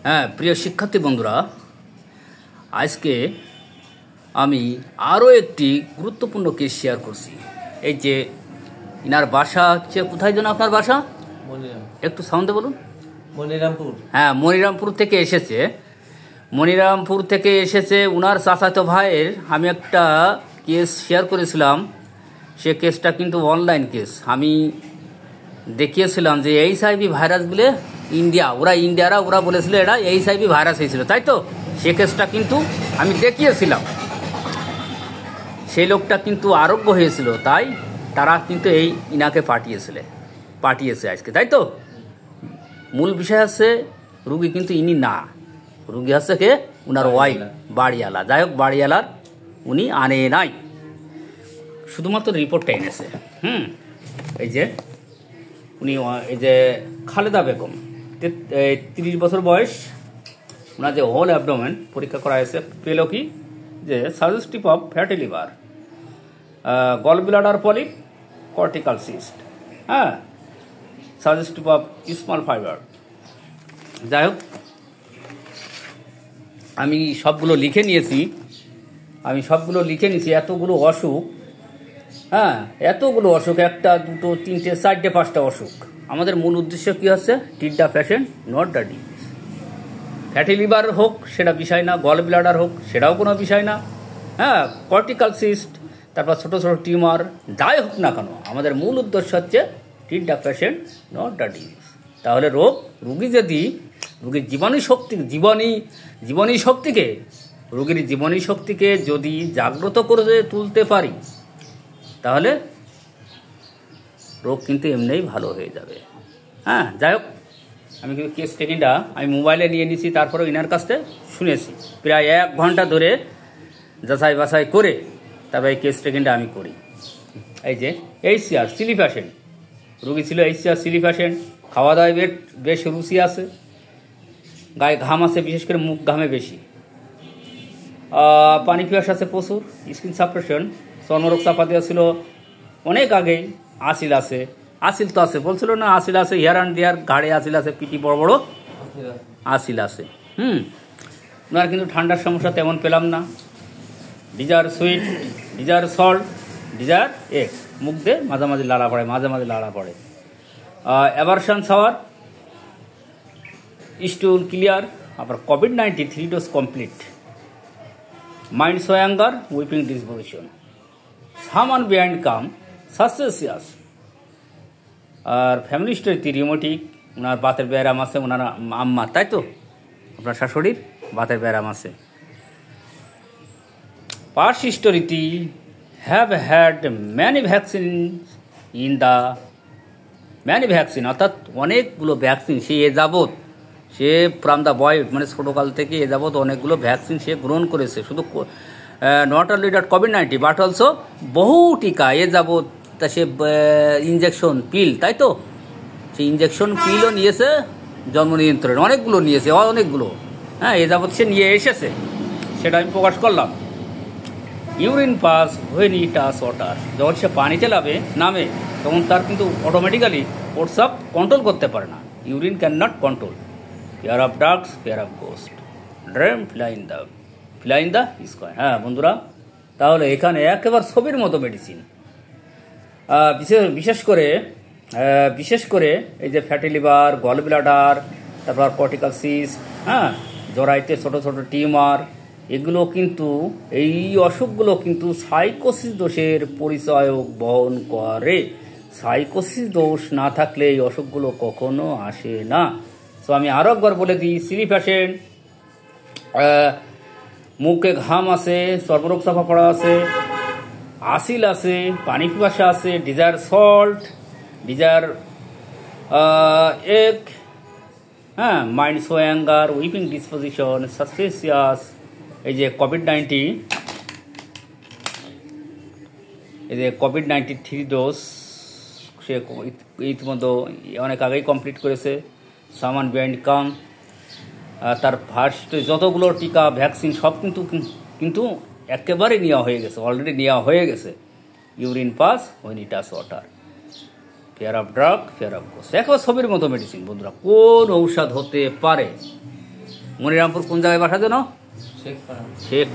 হ্যাঁ, প্রিয় শিক্ষার্থী বন্ধুরা, আজকে আমি আরও একটি গুরুত্বপূর্ণ কেস শেয়ার করছি। এই যে ইনার বাসা হচ্ছে কোথায় যেন আপনার বাসা? একটু সাউন্ডে বলুন। মনিরামপুর। হ্যাঁ, মনিরামপুর থেকে এসেছে। মনিরামপুর থেকে এসেছে উনার চাচাতো ভাইয়ের আমি একটা কেস শেয়ার করেছিলাম। সে কেসটা কিন্তু অনলাইন কেস। আমি দেখিয়েছিলাম যে এইচআইভি ভাইরাস বলে ওরা বলেছিল এটা এইচআইভি ভাইরাস হয়েছিল, তাই তো? সে কেসটা কিন্তু আমি দেখিয়েছিলাম। সেই লোকটা কিন্তু আরোগ্য হয়েছিল, তাই তারা কিন্তু ইনাকে পাঠিয়েছে আজকে, তাই তো? মূল বিষয় হচ্ছে রুগী কিন্তু ইনি না, রুগী হচ্ছে কে? উনার ওয়াইফ, বাড়িওয়ালা। যাই হোক, বাড়িওয়ালার উনি আনে নাই, শুধুমাত্র রিপোর্টটা এনেছে। এই যে উনি, এই যে খালেদা বেগম, 30 বছর বয়স। ওনার যে হোল অ্যাবডোমেন পরীক্ষা করা হয়েছে, পেল কি যে suggestive of fatty liver, gall bladder polyp, cortical cyst, suggestive of small fibre. যাই হোক, আমি সবগুলো লিখে নিয়েছি। এতগুলো অসুখ, এতগুলো অসুখ, 1, 2, 3, 4, 5টা অসুখ। আমাদের মূল উদ্দেশ্য কি হচ্ছে? Treat the patient, not the disease. Fatty liver হোক সেটা বিষয় না, গল ব্লাডার হোক সেটাও কোনো বিষয় না, কর্টিক্যাল সিস্ট, তারপর ছোটো ছোটো টিউমার, যাই হোক না কেন, আমাদের মূল উদ্দেশ্য হচ্ছে treat the patient, not the disease. তাহলে রুগীর জীবনী শক্তিকে যদি জাগ্রত করে তুলতে পারি, তাহলে রোগ কিন্তু এমনিই ভালো হয়ে যাবে। যাই হোক, আমি কিন্তু কেস টেকিংটা আমি মোবাইলে নিয়ে নিয়েছি, তারপরেও ইনার কাছ থেকে শুনেছি। প্রায় 1 ঘন্টা ধরে যাচাই বাছাই করে তারপরে এই কেস টেকিংটা আমি করি। এই যে এইচসিআর সিলি পেশেন্ট, রুগী ছিল এইচসিআর সিলি পেশেন্ট। খাওয়া দাওয়ায় বেশ রুচি আছে, গায়ে ঘাম আছে, বিশেষ করে মুখ ঘামে বেশি, পানি পিয়াস আছে প্রচুর, স্কিন সাপ্রেশন, চর্মরোগ চাপা দেওয়া ছিল অনেক আগেই, আসিল তো আছে, বলছিল না আসিল আছে, হিয়ার অ্যান্ড দেয়ার, ঘাড়ে আসিল আছে, পিটি বড় বড় আসিল আছে। ওনার কিন্তু ঠান্ডার সমস্যা তেমন পেলাম না। Desire sweet, desire salt, desire egg, মুখ দিয়ে মাঝামাঝি লাড়া পড়ে, অ্যাভারশন শাওয়ার, স্টুল ক্লিয়ার, আবার COVID-19 3 dose complete, mind show anger, weeping disposition, summon behind come, suspicious. আর ফ্যামিলি হিস্টোরিতে রিউমেটিক, ওনার বাতের ব্যায়াম আছে, ওনার আম্মা, তাই তো? আপনার শাশুড়ির বাতের ব্যায়াম আছে। পাস্ট হিস্টোরিতে হ্যাভ হ্যাড ম্যানি ভ্যাকসিন, অর্থাৎ অনেকগুলো ভ্যাকসিন সে ফ্রম দ্য বয়, মানে ছোটোকাল থেকে এ যাবৎ অনেকগুলো ভ্যাকসিন সে গ্রহণ করেছে। শুধু not only dot COVID-19 but also বহু টিকা এ যাবৎ, তা সে ইঞ্জেকশন পিল, তাই তো? সে ইঞ্জেকশন পিলও নিয়েছে, জন্ম নিয়ন্ত্রণ অনেকগুলো নিয়েছে, এ যাবৎ সে নিয়ে এসেছে, সেটা আমি প্রকাশ করলাম। Urine pass when he touch water, যখন সে পানিতে নামে তখন তার কিন্তু অটোমেটিক্যালি প্রস্রাব কন্ট্রোল করতে পারে না। Urine can not control. Fear of darks, fear of ghost, dream fly in the sky. বন্ধুরা, তাহলে এখানে একেবারে ছবির মতো মেডিসিন। বিশেষ করে এই যে ফ্যাটি লিভার, গল ব্লাডার, তারপর কর্টিক্যাল সিস্ট, জরাইতে ছোট ছোট টিউমার, এগুলো কিন্তু, এই অসুখগুলো কিন্তু সাইকোসিস দোষের পরিচয় বহন করে। সাইকোসিস দোষ না থাকলে এই অসুখগুলো কখনো আসে না। তো আমি আরও একবার বলে দিই, সিলি পেশেন্ট, মুখে ঘাম আছে, চর্মরোগ চাপা পড়া আছে, আসিল আছে, পানি পিপাসা আছে, desire salt, desire egg, mind show anger, weeping disposition, suspicious. এই যে COVID-19 3 ডোজ সে ইতিমধ্যে অনেক আগেই কমপ্লিট করেছে। সামান বিহাইন্ড কাম, তার ফার্স্ট যতগুলো টিকা ভ্যাকসিন সব কিন্তু একেবারে অলরেডি নেওয়া হয়ে গেছে। Urine pass when he touch water, fear of drug, fear of ghost, একেবারে ছবির মতো মেডিসিন। বন্ধুরা, কোন ঔষধ হতে পারে মনিরামপুর কোন জায়গায় বাসা যেন? শেখ।